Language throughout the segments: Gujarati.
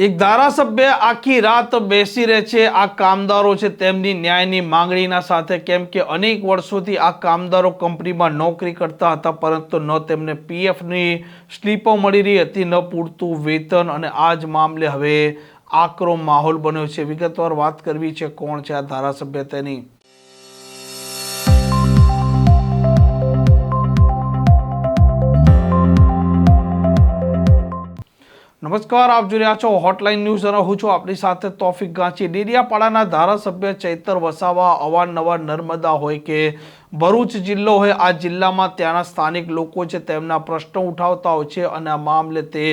એક ધારાસભ્ય આખી રાત બેસી રહે છે આ કામદારો છે તેમની ન્યાયની માંગણીના સાથે, કેમ કે અનેક વર્ષોથી આ કામદારો કંપનીમાં નોકરી કરતા હતા, પરંતુ ન તેમને પીએફની સ્લીપો મળી રહી હતી, ન પૂરતું વેતન, અને આ જ મામલે હવે આકરો માહોલ બન્યો છે. વિગતવાર વાત કરવી છે કોણ છે આ ધારાસભ્ય તેની. નમસ્કાર, આપ જોઈ રહ્યા છો હોટલાઇન ન્યૂઝ અને હું છું આપણી સાથે તોફિક ગાંચી. ડેડિયાપાડાના ધારાસભ્ય ચૈતર વસાવા અવારનવાર નર્મદા હોય કે ભરૂચ જિલ્લો હોય, આ જિલ્લામાં ત્યાંના સ્થાનિક લોકો છે તેમના પ્રશ્નો ઉઠાવતા હોય છે અને આ મામલે તે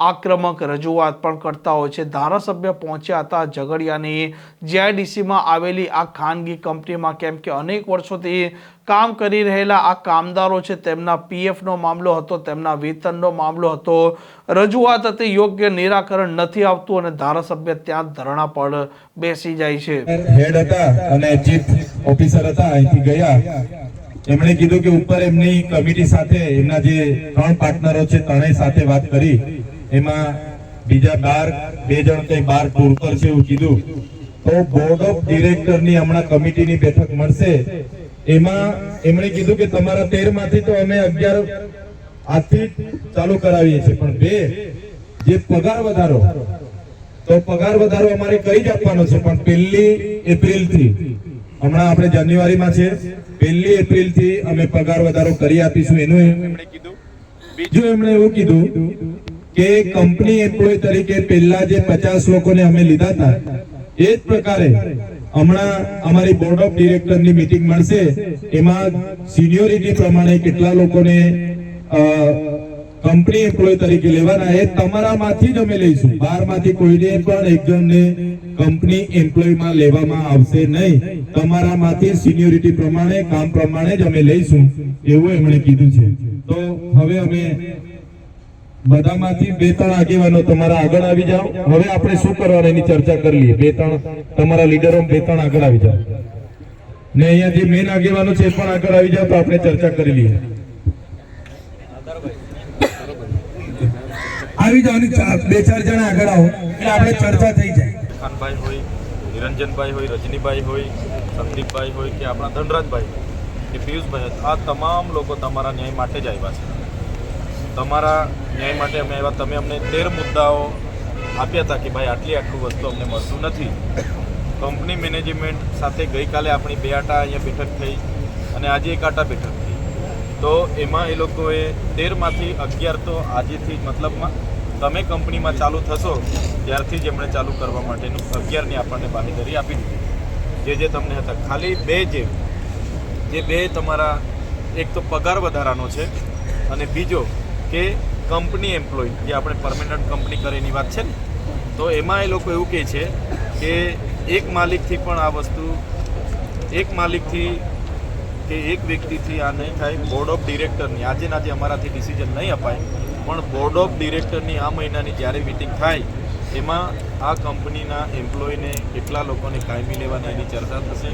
આક્રમક રજૂઆત પણ કરતા હોય છે. ધારાસભ્ય પહોંચ્યા હતા ઝઘડિયાની જીઆઈડીસીમાં આવેલી આ ખાનગી કંપનીમાં, કેમ કે અનેક વર્ષોથી કામ કરી રહેલા આ કામદારો છે તેમના પીએફનો મામલો હતો, તેમના વેતનનો મામલો હતો, રજૂઆત હતી, યોગ્ય નિરાકરણ નથી આવતું અને ધારાસભ્ય ત્યાં ધરણા પર બેસી જાય છે. હેડ હતા અને ચીફ ઓફિસર હતા, અહીંથી ગયા. એમણે કીધું કે ઉપર એમની કમિટી સાથે એમના જે 3 પાર્ટનરો છે ત્રણેય સાથે વાત કરી, એમાં બીજા 2 જણ કઈ 12 ટૂર પર છે એવું કીધું. તો બોર્ડ ઓફ ડિરેક્ટરની હમણાં કમિટીની બેઠક મળશે, એમાં એમણે કીધું કે તમારા 13 માંથી તો અમે 11 આજથી ચાલુ કરાવીએ છીએ, પણ 2 જે પગાર વધારો, તો પગાર વધારો અમારે કરી જ આપવાનો છે, પણ 1 એપ્રિલ થી, હમણાં આપણે જાન્યુઆરીમાં છે, 1 એપ્રિલ થી અમે પગાર વધારો કરી આપીશું, એનું એમણે કીધું. બીજું એમણે એવું કીધું કે કંપની એમ્પ્લોય તરીકે પહેલા જે 50 લોકોને અમે લીધા હતા, એ જ પ્રકારે હમણાં અમારી બોર્ડ ઓફ ડિરેક્ટરની મીટિંગ મળશે, એમાં સિનિયોરિટી પ્રમાણે કેટલા લોકોને કંપની એમ્પ્લોય તરીકે લેવાના, એ તમારામાંથી જ અમે લઈશું. 12 માંથી કોઈને પણ એક જણને કંપની એમ્પ્લોયમાં લેવામાં આવશે નહીં, તમારામાંથી સિનિયોરિટી પ્રમાણે, કામ પ્રમાણે જ અમે લઈશું, એવું એમણે કીધું છે. તો હવે અમે બધામાંથી 2-3 આગેવાનો તમારા આગળ આવી જાઓ. હવે આપણે શું કરવાનું એની ચર્ચા કરી લઈએ. 2-3 તમારા લીડરો 2-3 આગળ આવી જાઓ, ને અહીંયા જે મેન આગેવાનો છે એ પણ આગળ આવી જાઓ, તો આપણે ચર્ચા કરી લઈએ. આવી જાઓ, 2-4 જણા આગળ આવો એટલે આપણે ચર્ચા થઈ જાય. ખાનભાઈ હોય, નિરંજનભાઈ હોય, રજનીભાઈ હોય, સંદીપભાઈ હોય કે આપણા ધનરાજભાઈ કે પિયુષભાઈ, આ તમામ લોકો તમારા ન્યાય માટે જ આવ્યા છે. તમારા ન્યાય માટે અમે આવ્યા. તમે અમને 13 મુદ્દાઓ આપ્યા હતા કે ભાઈ આટલું વસ્તુ અમને મળતું નથી. કંપની મેનેજમેન્ટ સાથે ગઈકાલે આપણી 2 આટા અહીંયા બેઠક થઈ અને આજે 1 આટા બેઠક થઈ. તો એમાં એ લોકોએ 13 માંથી 11 તો આજેથી, મતલબમાં તમે કંપનીમાં ચાલુ થશો ત્યારથી જ એમણે ચાલુ કરવા માટેનું 11ની આપણને બાંહેધરી આપી દીધી. જે તમને હતા ખાલી 2 જે 2 તમારા, એક તો પગાર વધારાનો છે અને બીજો કે કંપની એમ્પ્લોય, જે આપણે પરમેનન્ટ કંપની કરે એની વાત છે ને, તો એમાં એ લોકો એવું કહે છે કે એક માલિકથી પણ આ વસ્તુ, એક માલિકથી કે એક વ્યક્તિથી આ નહીં થાય. બોર્ડ ઓફ ડિરેક્ટરની આજે અમારાથી ડિસિઝન નહીં અપાય, પણ બોર્ડ ઓફ ડિરેક્ટરની આ મહિનાની જ્યારે મિટિંગ થાય એમાં આ કંપનીના એમ્પ્લોયને કેટલા લોકોને કાયમી લેવાના એની ચર્ચા થશે.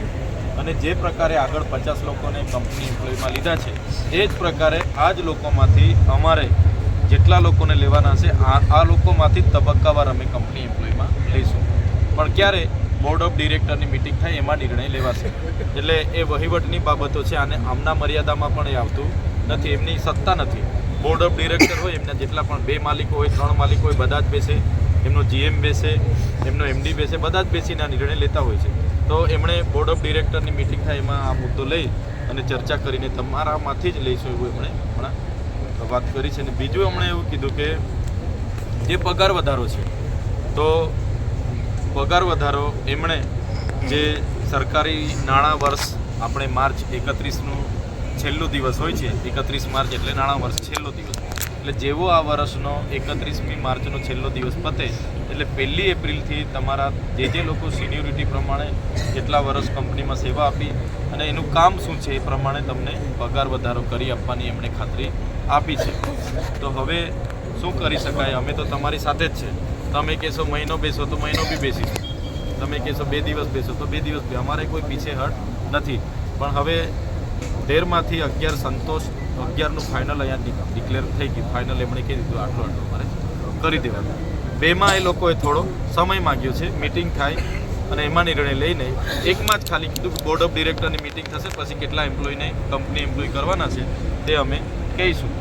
અને જે પ્રકારે આગળ 50 લોકોને કંપની એમ્પ્લોયમાં લીધા છે, એ જ પ્રકારે આ જ લોકોમાંથી અમારે જેટલા લોકોને લેવાના છે આ લોકોમાંથી જ તબક્કાવાર અમે કંપની એમ્પ્લોયમાં લઈશું. પણ ક્યારે બોર્ડ ઓફ ડિરેક્ટરની મિટિંગ થાય એમાં નિર્ણય લેવાશે. એટલે એ વહીવટની બાબતો છે, અને આમના મર્યાદામાં પણ એ આવતું નથી, એમની સત્તા નથી. બોર્ડ ઓફ ડિરેક્ટર હોય, એમના જેટલા પણ 2 માલિકો હોય, 3 માલિકો હોય, બધા જ બેસે, એમનો જીએમ બેસે, એમનો એમડી બેસે, બધા જ બેસીને આ નિર્ણય લેતા હોય છે. તો એમણે બોર્ડ ઓફ ડિરેક્ટરની મિટિંગ થાય એમાં આ મુદ્દો લઈ અને ચર્ચા કરીને તમારામાંથી જ લઈશું એવું એમણે હમણાં વાત કરી છે. અને બીજું એમણે એવું કીધું કે જે પગાર વધારો છે, તો પગાર વધારો એમણે જે સરકારી નાણાં વર્ષ, આપણે માર્ચ 31નું છેલ્લો દિવસ હોય છે, 31 માર્ચ એટલે નાણાં વર્ષ છેલ્લો દિવસ, એટલે જેવો આ વર્ષનો 31મી માર્ચનો છેલ્લો દિવસ પતે એટલે 1 એપ્રિલથી તમારા જે લોકો સિનિયોરિટી પ્રમાણે કેટલા વર્ષ કંપનીમાં સેવા આપી અને એનું કામ શું છે એ પ્રમાણે તમને પગાર વધારો કરી આપવાની એમણે ખાતરી આપી છે. તો હવે શું કરી શકાય? અમે તો તમારી સાથે જ છે. તમે કહેશો મહિનો બેસો તો મહિનો બી બેસીશું, તમે કહેશો 2 દિવસ બેસો તો 2 દિવસ, અમારે કોઈ પીછેહટ નથી. પણ હવે 13 માંથી 11 સંતોષ, 11નું ફાઇનલ અહીંયા ડિક્લેર થઈ ગયું. ફાઇનલ એમણે કહી દીધું આટલું અમારે કરી દેવાનું. બેમાં એ લોકોએ થોડો સમય માગ્યો છે, મિટિંગ થાય અને એમાં નિર્ણય લઈને એકમાં જ ખાલી કીધું કે બોર્ડ ઓફ ડિરેક્ટરની મિટિંગ થશે, પછી કેટલા એમ્પ્લોયને કંપની એમ્પ્લોય કરવાના છે તે અમે કહીશું.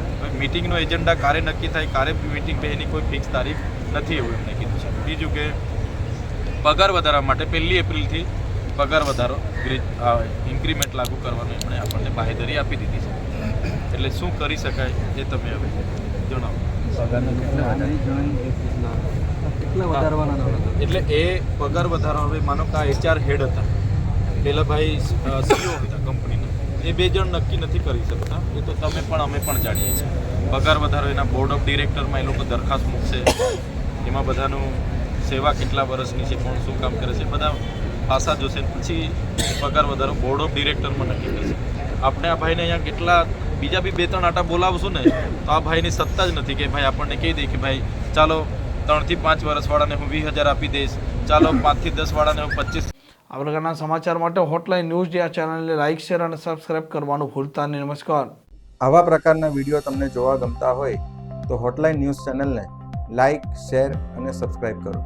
મિટિંગનો એજન્ડા ક્યારે નક્કી થાય, ક્યારે મિટિંગ બે એની કોઈ ફિક્સ તારીખ નથી એવું એમને કીધું છે. બીજું કે પગાર વધારવા માટે 1 એપ્રિલથી પગાર વધારો ઇન્ક્રીમેન્ટ લાગુ કરવાનું એમણે આપણને બાહેધરી આપી દીધી છે. એટલે શું કરી શકાય એ તમે હવે જણાવો. એટલે એ પગાર વધારો હવે માનો કે આ HR હેડ હતા, પેલા ભાઈ CEO હતા કંપનીના, એ 2 જણ નક્કી નથી કરી શકતા. એ તો તમે પણ અમે પણ જાણીએ છીએ. પગાર વધારો એના બોર્ડ ઓફ ડિરેક્ટરમાં એ લોકો દરખાસ્ત મૂકશે, એમાં બધાનું સેવા કેટલા વર્ષની છે, કોણ શું કામ કરે છે, બધા પાસા જોશે, પછી પગાર વધારો બોર્ડ ઓફ ડિરેક્ટરમાં નક્કી કરશે. આપણે આ ભાઈને અહીંયા કેટલા બીજા બી 2-3 આટા બોલાવશું ને તો આ ભાઈની સત્તા જ નથી કે ભાઈ આપણને કહી દે કે ભાઈ ચાલો 3 થી 5 વર્ષવાળાને હું 20,000 આપી દઈશ, ચાલો 5 થી 10 વાળાને હું 25. આ પ્રકારના સમાચાર માટે હોટલાઇન ન્યૂઝ જે આ ચેનલને લાઇક, શેર અને સબસ્ક્રાઇબ કરવાનું ભૂલતા નહીં. નમસ્કાર. આવા પ્રકારના વિડીયો તમને જોવા ગમતા હોય તો હોટલાઇન ન્યૂઝ ચેનલને લાઇક, શેર અને સબસ્ક્રાઇબ કરો.